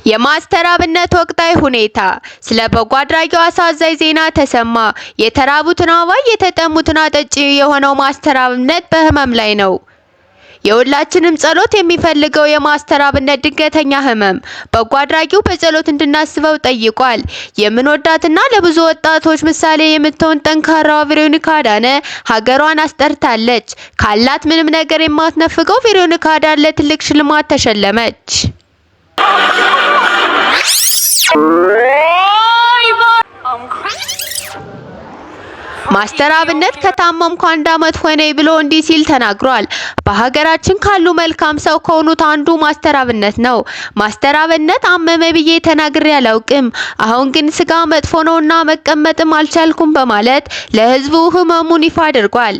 የማስተራብነት ወቅታዊ ሁኔታ ስለ በጎ አድራጊው አሳዛኝ ዜና ተሰማ። የተራቡትን አባይ የተጠሙትን አጠጪ የሆነው ማስተራብነት በህመም ላይ ነው። የሁላችንም ጸሎት የሚፈልገው የማስተራብነት ድንገተኛ ህመም በጎ አድራጊው በጸሎት እንድናስበው ጠይቋል። የምንወዳትና ለብዙ ወጣቶች ምሳሌ የምትሆን ጠንካራዋ ቬሮኒካ አዳነ ሀገሯን አስጠርታለች። ካላት ምንም ነገር የማትነፍገው ቬሮኒካ አዳነ ለትልቅ ሽልማት ተሸለመች። ማስተራብነት ከታመምኩ 1 አመት ሆነኝ ብሎ እንዲህ ሲል ተናግሯል። በሀገራችን ካሉ መልካም ሰው ከሆኑት አንዱ ማስተራብነት ነው። ማስተራብነት አመመ ብዬ ተናግሬ አላውቅም። አሁን ግን ስጋ መጥፎ ነውና መቀመጥም አልቻልኩም በማለት ለህዝቡ ህመሙን ይፋ አድርጓል።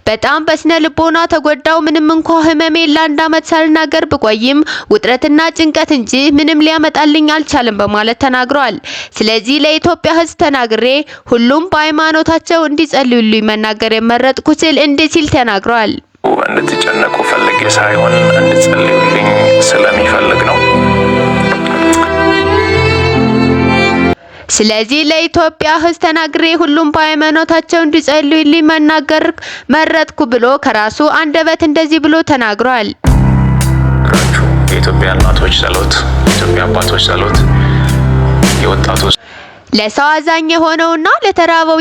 በጣም በስነ ልቦና ተጎዳው። ምንም እንኳን ህመሜን ለ1 አመት ሳልናገር ብቆይም ውጥረትና ጭንቀት እንጂ ምንም ሊያመጣልኝ አልቻለም በማለት ተናግሯል። ስለዚህ ለኢትዮጵያ ህዝብ ተናግሬ ሁሉም በሃይማኖታቸው እንዲጸልዩልኝ መናገር የመረጥኩ ሲል እንዲህ ሲል ተናግሯል። እንድትጨነቁ ፈልጌ ሳይሆን እንድትጸልዩልኝ ስለሚፈልግ ነው። ስለዚህ ለኢትዮጵያ ህዝብ ተናግሬ ሁሉም በሃይማኖታቸው እንዲጸልዩልኝ መናገር መረጥኩ ብሎ ከራሱ አንደበት እንደዚህ ብሎ ተናግሯል። የኢትዮጵያ እናቶች ጸሎት፣ የኢትዮጵያ አባቶች ጸሎት፣ የወጣቶች ለሰው አዛኝ የሆነውና ለተራበው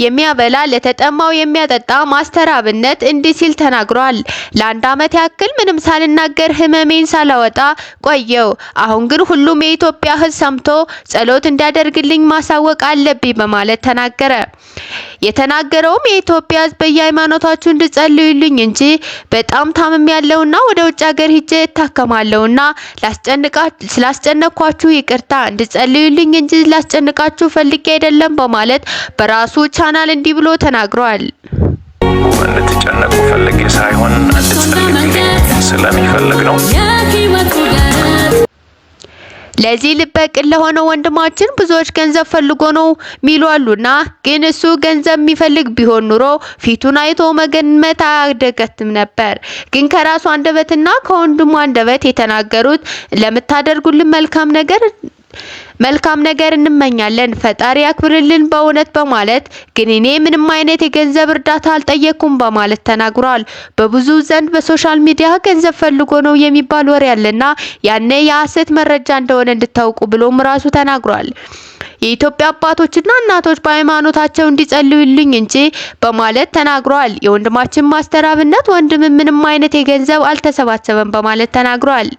የሚያበላ ለተጠማው የሚያጠጣ ማስተራብነት እንዲህ ሲል ተናግሯል። ለ1 አመት ያክል ምንም ሳልናገር ህመሜን ሳላወጣ ቆየው። አሁን ግን ሁሉም የኢትዮጵያ ህዝብ ሰምቶ ጸሎት እንዲያደርግልኝ ማሳወቅ አለብኝ በማለት ተናገረ። የተናገረውም የኢትዮጵያ ህዝብ በየሃይማኖታችሁ እንድጸልዩልኝ እንጂ በጣም ታምም ያለውና ወደ ውጭ ሀገር ሄጄ እታከማለሁና ስላስጨነኳችሁ ይቅርታ፣ እንድጸልዩልኝ እንጂ ላስጨንቃችሁ ፈልጌ አይደለም በማለት በራሱ ቻናል እንዲህ ብሎ ተናግሯል። እንድትጨነቁ ፈልጌ ሳይሆን እንድትጸልዩልኝ ስለሚፈልግ ነው። ለዚህ ልበቅል ለሆነው ወንድማችን ብዙዎች ገንዘብ ፈልጎ ነው ሚሉ አሉና፣ ግን እሱ ገንዘብ የሚፈልግ ቢሆን ኑሮ ፊቱን አይቶ መገመት አያዳግትም ነበር። ግን ከራሱ አንደበትና ከወንድሙ አንደበት የተናገሩት ለምታደርጉልን መልካም ነገር እንመኛለን፣ ፈጣሪ ያክብርልን በእውነት በማለት ግን እኔ ምንም አይነት የገንዘብ እርዳታ አልጠየኩም በማለት ተናግሯል። በብዙ ዘንድ በሶሻል ሚዲያ ገንዘብ ፈልጎ ነው የሚባል ወሬ ያለና ያኔ የሐሰት መረጃ እንደሆነ እንድታውቁ ብሎም ራሱ ተናግሯል። የኢትዮጵያ አባቶችና እናቶች በሃይማኖታቸው እንዲጸልዩልኝ እንጂ በማለት ተናግሯል። የወንድማችን ማስተራብነት ወንድም ምንም አይነት የገንዘብ አልተሰባሰበም በማለት ተናግሯል።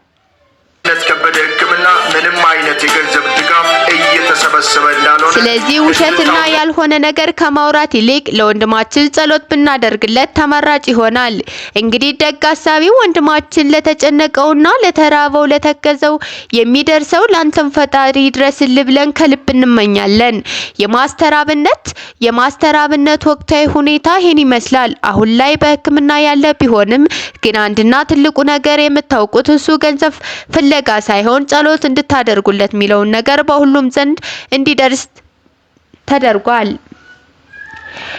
ለተከበደ ሕክምና ምንም አይነት የገንዘብ ድጋፍ እየተሰበሰበ እንዳልሆነ ስለዚህ ውሸትና ያልሆነ ነገር ከማውራት ይልቅ ለወንድማችን ጸሎት ብናደርግለት ተመራጭ ይሆናል። እንግዲህ ደግ አሳቢ ወንድማችን ለተጨነቀውና ለተራበው ለተከዘው የሚደርሰው ላንተም ፈጣሪ ድረስልህ ብለን ከልብ እንመኛለን። የማስተራብነት ወቅታዊ ሁኔታ ይሄን ይመስላል። አሁን ላይ በሕክምና ያለ ቢሆንም ግን አንድና ትልቁ ነገር የምታውቁት እሱ ገንዘብ ፍለጋ ሳይሆን ጸሎት እንድታደርጉለት የሚለውን ነገር በሁሉም ዘንድ እንዲደርስ ተደርጓል።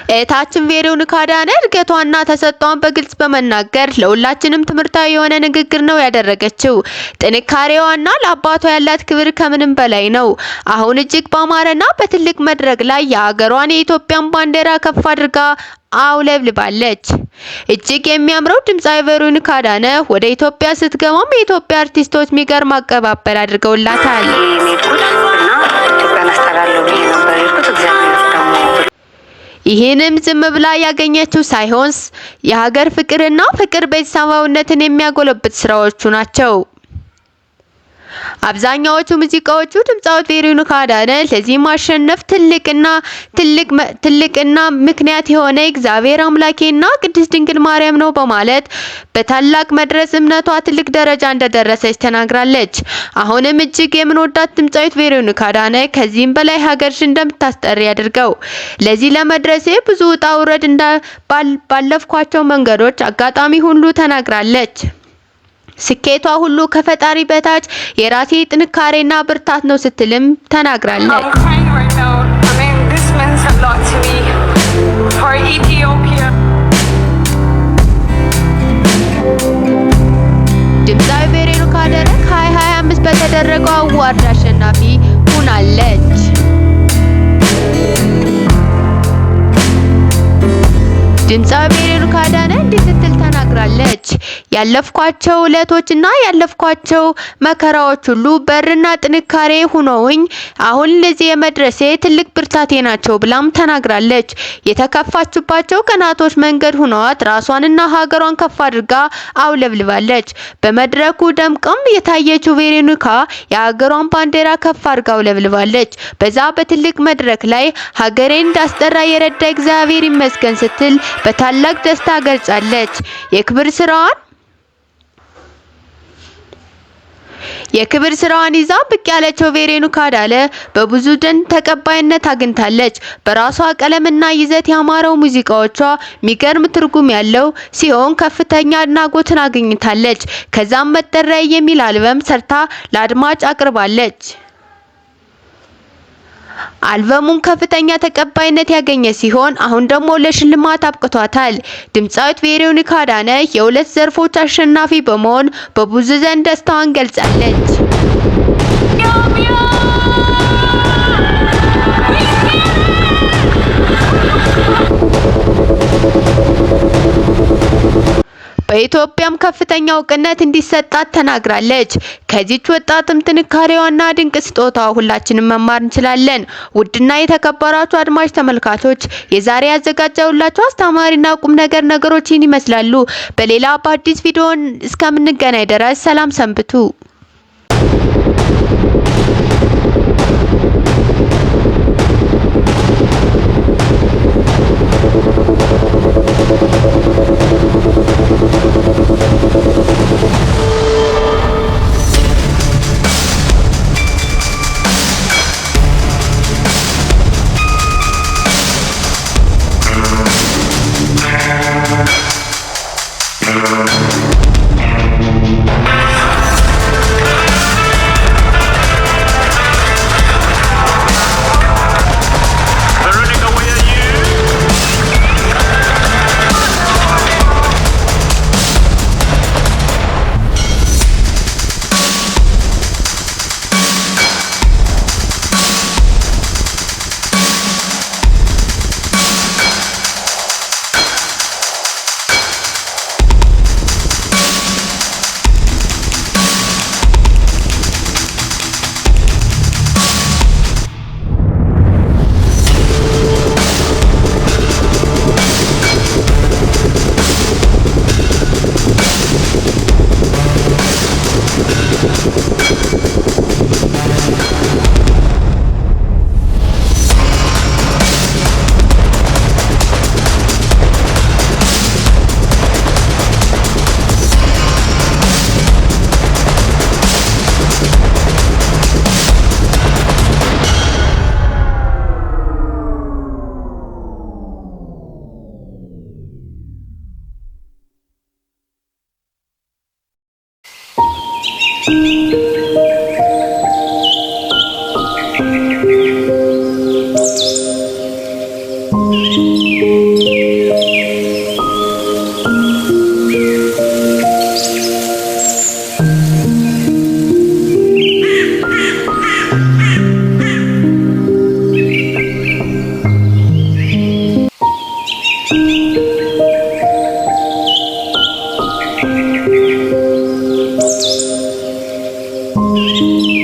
እህታችን ቬሮኒካ አዳነ እድገቷና ተሰጥቷን በግልጽ በመናገር ለሁላችንም ትምህርታዊ የሆነ ንግግር ነው ያደረገችው። ጥንካሬዋና ለአባቷ ያላት ክብር ከምንም በላይ ነው። አሁን እጅግ ባማረና በትልቅ መድረክ ላይ የሀገሯን የኢትዮጵያን ባንዲራ ከፍ አድርጋ አውለብልባለች። እጅግ የሚያምረው ድምጻዊ ቬሮኒካ አዳነ ወደ ኢትዮጵያ ስትገባም የኢትዮጵያ አርቲስቶች የሚገርም አቀባበል አድርገውላታል። ይህንም ዝም ብላ ያገኘችው ሳይሆን የሀገር ፍቅርና ፍቅር ቤተሰባዊነትን የሚያጎለብት ስራዎቹ ናቸው። አብዛኛዎቹ ሙዚቃዎቹ ድምጻዊት ቬሮኒካ አዳነ ለዚህ ማሸነፍ ትልቅና ምክንያት የሆነ እግዚአብሔር አምላኬና ቅድስት ድንግል ማርያም ነው በማለት በታላቅ መድረስ እምነቷ ትልቅ ደረጃ እንደደረሰች ተናግራለች። አሁንም እጅግ የምንወዳት ድምጻዊት ቬሮኒካ አዳነ ከዚህም በላይ ሀገርሽን እንደምታስጠሪ ያድርገው። ለዚህ ለመድረሴ ብዙ ውጣ ውረድ ባለፍኳቸው መንገዶች አጋጣሚ ሁሉ ተናግራለች። ስኬቷ ሁሉ ከፈጣሪ በታች የራሴ ጥንካሬና ብርታት ነው ስትልም ተናግራለች። ድምጻዊ ቬሮኒካ አዳነ ከ2025 በተደረገው አዋርድ አሸናፊ ሆናለች። ድምፃዊ ቬሮኒካ አዳነ እንዲህ ስትል ተናግራለች። ያለፍኳቸው ዕለቶችና ያለፍኳቸው መከራዎች ሁሉ በርና ጥንካሬ ሆነውኝ አሁን ለዚህ የመድረሴ ትልቅ ብርታቴ ናቸው ብላም ተናግራለች። የተከፋችባቸው ቀናቶች መንገድ ሆነዋት ራሷንና ሀገሯን ከፍ አድርጋ አውለብልባለች። በመድረኩ ደምቀም የታየችው ቬሮኒካ የሀገሯን ባንዲራ ከፍ አድርጋ አውለብልባለች። በዛ በትልቅ መድረክ ላይ ሀገሬን እንዳስጠራ የረዳ እግዚአብሔር ይመስገን ስትል በታላቅ ደስታ ገልጻለች። የክብር ስራዋን ይዛ ብቅ ያለችው ቬሮኒካ አዳነ በብዙ ዘንድ ተቀባይነት አግኝታለች። በራሷ ቀለምና ይዘት ያማረው ሙዚቃዎቿ የሚገርም ትርጉም ያለው ሲሆን ከፍተኛ አድናቆትን አግኝታለች። ከዛም መጠሪያ የሚል አልበም ሰርታ ለአድማጭ አቅርባለች። አልበሙም ከፍተኛ ተቀባይነት ያገኘ ሲሆን አሁን ደግሞ ለሽልማት አብቅቷታል። ድምፃዊት ቬሮኒካ አዳነ የሁለት ዘርፎች አሸናፊ በመሆን በብዙ ዘንድ ደስታዋን ገልጻለች። በኢትዮጵያም ከፍተኛ እውቅነት እንዲሰጣት ተናግራለች። ከዚች ወጣትም ጥንካሬዋና ድንቅ ስጦታዋ ሁላችንም መማር እንችላለን። ውድና የተከበራችሁ አድማጭ ተመልካቾች የዛሬ ያዘጋጀሁላችሁ አስተማሪና ቁም ነገሮች ይህን ይመስላሉ። በሌላ በአዲስ ቪዲዮ እስከምንገናኝ ድረስ ሰላም ሰንብቱ። Thank you.